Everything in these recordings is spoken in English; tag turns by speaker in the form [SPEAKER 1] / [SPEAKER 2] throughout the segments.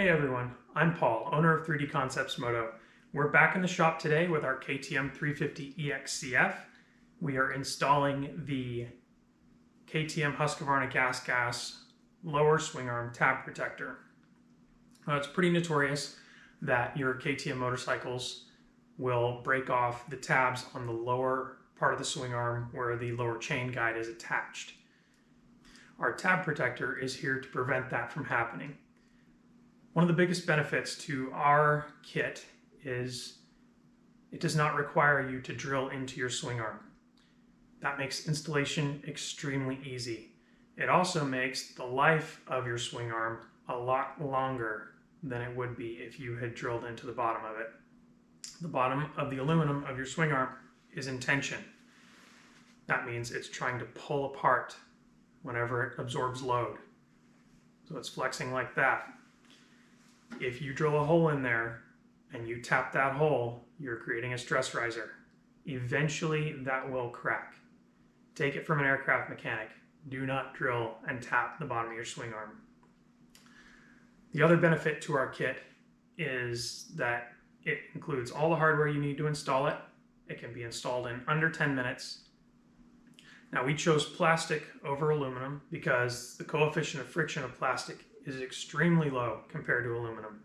[SPEAKER 1] Hey everyone, I'm Paul, owner of 3D Concepts Moto. We're back in the shop today with our KTM 350 EXCF. We are installing the KTM Husqvarna Gas lower swing arm tab protector. It's pretty notorious that your KTM motorcycles will break off the tabs on the lower part of the swing arm where the lower chain guide is attached. Our tab protector is here to prevent that from happening. One of the biggest benefits to our kit is it does not require you to drill into your swing arm. That makes installation extremely easy. It also makes the life of your swing arm a lot longer than it would be if you had drilled into the bottom of it. The bottom of the aluminum of your swing arm is in tension. That means it's trying to pull apart whenever it absorbs load. So it's flexing like that. If you drill a hole in there and you tap that hole, you're creating a stress riser. Eventually that will crack. Take it from an aircraft mechanic. Do not drill and tap the bottom of your swing arm. The other benefit to our kit is that it includes all the hardware you need to install it. It can be installed in under 10 minutes. Now we chose plastic over aluminum because the coefficient of friction of plastic is extremely low compared to aluminum.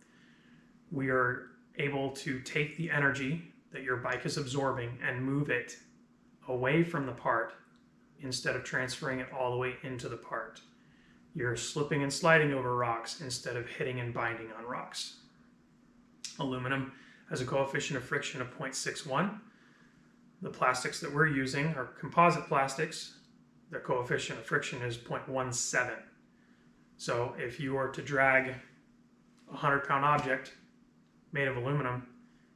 [SPEAKER 1] We are able to take the energy that your bike is absorbing and move it away from the part instead of transferring it all the way into the part. You're slipping and sliding over rocks instead of hitting and binding on rocks. Aluminum has a coefficient of friction of 0.61. The plastics that we're using are composite plastics. Their coefficient of friction is 0.17. So if you were to drag a 100-pound object made of aluminum,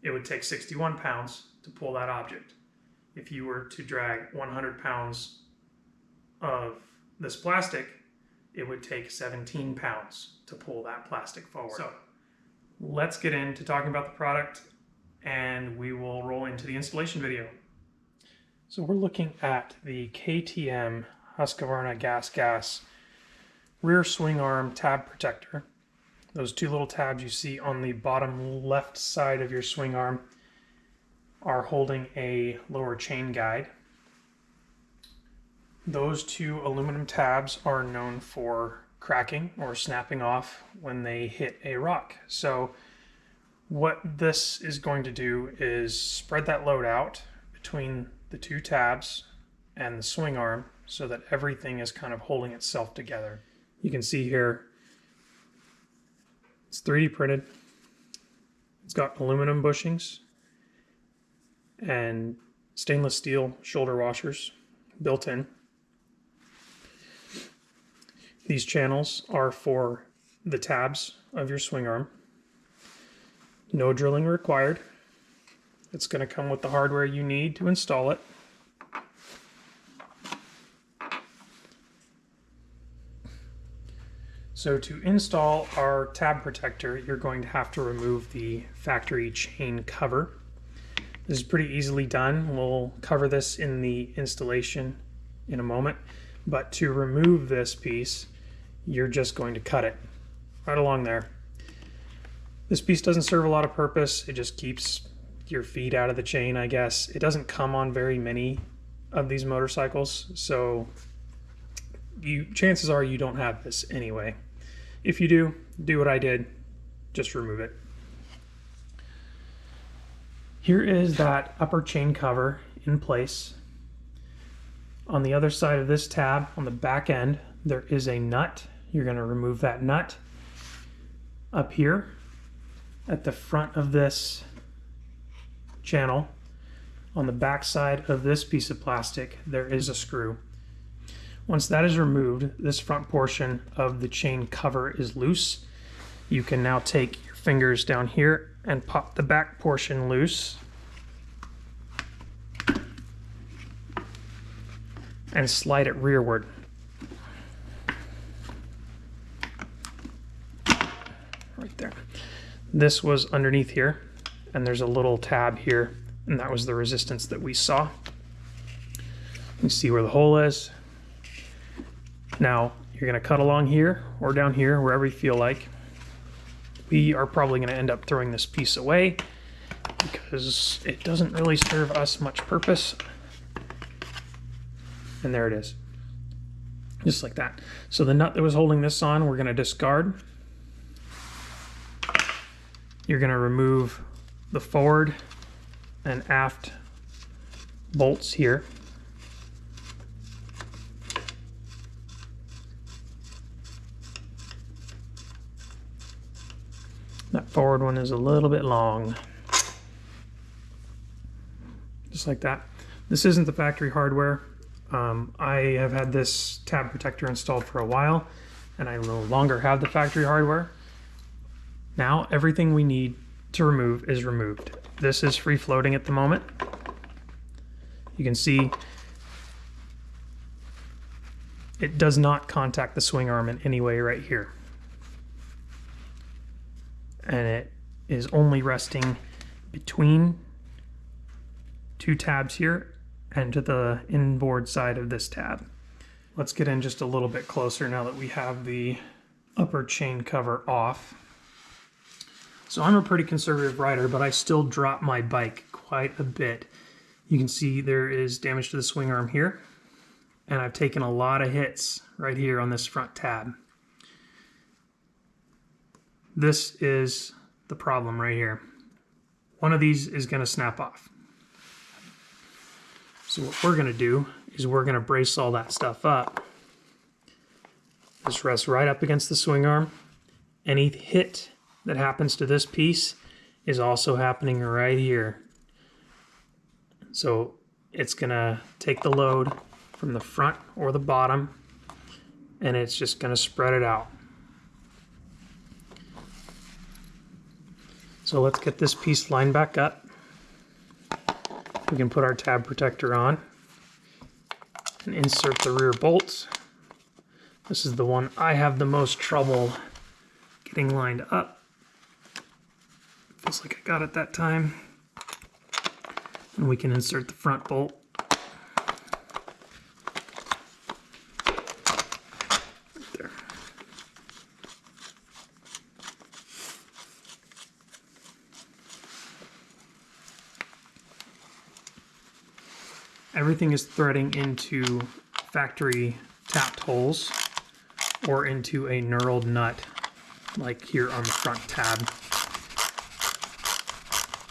[SPEAKER 1] it would take 61 pounds to pull that object. If you were to drag 100 pounds of this plastic, it would take 17 pounds to pull that plastic forward. So let's get into talking about the product and we will roll into the installation video. So we're looking at the KTM Husqvarna Gas rear swing arm tab protector. Those two little tabs you see on the bottom left side of your swing arm are holding a lower chain guide. Those two aluminum tabs are known for cracking or snapping off when they hit a rock. So what this is going to do is spread that load out between the two tabs and the swing arm so that everything is kind of holding itself together. You can see here, it's 3D printed. It's got aluminum bushings and stainless steel shoulder washers built in. These channels are for the tabs of your swing arm. No drilling required. It's going to come with the hardware you need to install it. So to install our tab protector, you're going to have to remove the factory chain cover. This is pretty easily done. We'll cover this in the installation in a moment. But to remove this piece, you're just going to cut it right along there. This piece doesn't serve a lot of purpose. It just keeps your feet out of the chain, I guess. It doesn't come on very many of these motorcycles, so chances are you don't have this anyway. If you do what I did, just remove it. Here is that upper chain cover in place. On the other side of this tab, on the back end, there is a nut. You're going to remove that nut. Up here, at the front of this channel, on the back side of this piece of plastic, there is a screw. Once that is removed, this front portion of the chain cover is loose. You can now take your fingers down here and pop the back portion loose and slide it rearward. Right there. This was underneath here, and there's a little tab here, and that was the resistance that we saw. You see where the hole is. Now, you're going to cut along here or down here, wherever you feel like. We are probably going to end up throwing this piece away because it doesn't really serve us much purpose. And there it is. Just like that. So the nut that was holding this on, we're going to discard. You're going to remove the forward and aft bolts here. That forward one is a little bit long. Just like that. This isn't the factory hardware. I have had this tab protector installed for a while, and I no longer have the factory hardware. Now everything we need to remove is removed. This is free floating at the moment. You can see it does not contact the swing arm in any way right here. And it is only resting between two tabs here and to the inboard side of this tab. Let's get in just a little bit closer now that we have the upper chain cover off. So I'm a pretty conservative rider, but I still drop my bike quite a bit. You can see there is damage to the swing arm here, and I've taken a lot of hits right here on this front tab. This is the problem right here. One of these is going to snap off. So what we're going to do is we're going to brace all that stuff up. This rests right up against the swing arm. Any hit that happens to this piece is also happening right here. So it's going to take the load from the front or the bottom, and it's just going to spread it out. So let's get this piece lined back up. We can put our tab protector on and insert the rear bolts. This is the one I have the most trouble getting lined up. Feels like I got it that time. And we can insert the front bolt. Right there. Everything is threading into factory tapped holes or into a knurled nut like here on the front tab.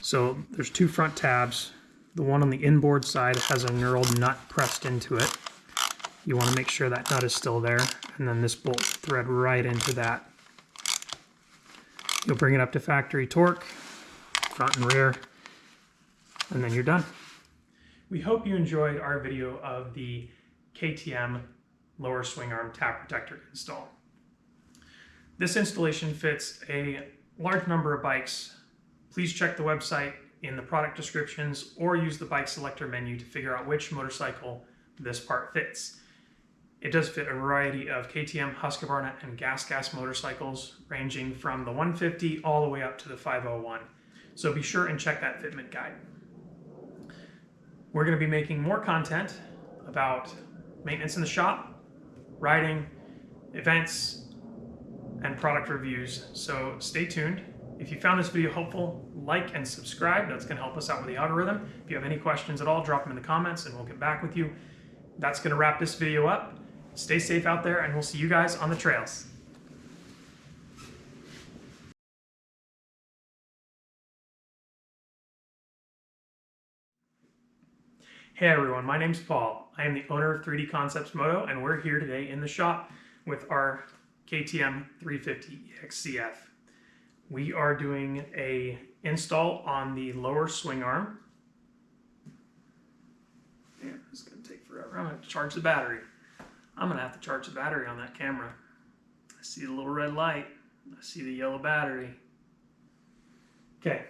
[SPEAKER 1] So there's two front tabs. The one on the inboard side has a knurled nut pressed into it. You want to make sure that nut is still there, and then this bolt thread right into that. You'll bring it up to factory torque, front and rear, and then you're done. We hope you enjoyed our video of the KTM lower swing arm tab protector install. This installation fits a large number of bikes. Please check the website in the product descriptions or use the bike selector menu to figure out which motorcycle this part fits. It does fit a variety of KTM, Husqvarna, and gas motorcycles ranging from the 150 all the way up to the 501. So be sure and check that fitment guide. We're going to be making more content about maintenance in the shop, riding, events, and product reviews. So stay tuned. If you found this video helpful, like and subscribe. That's going to help us out with the algorithm. If you have any questions at all, drop them in the comments and we'll get back with you. That's going to wrap this video up. Stay safe out there, and we'll see you guys on the trails. Hey everyone, my name's Paul. I am the owner of 3D Concepts Moto, and we're here today in the shop with our KTM 350 EXCF. We are doing a install on the lower swing arm. Yeah, it's gonna take forever. I'm gonna have to charge the battery. I'm gonna have to charge the battery on that camera. I see the little red light. I see the yellow battery. Okay.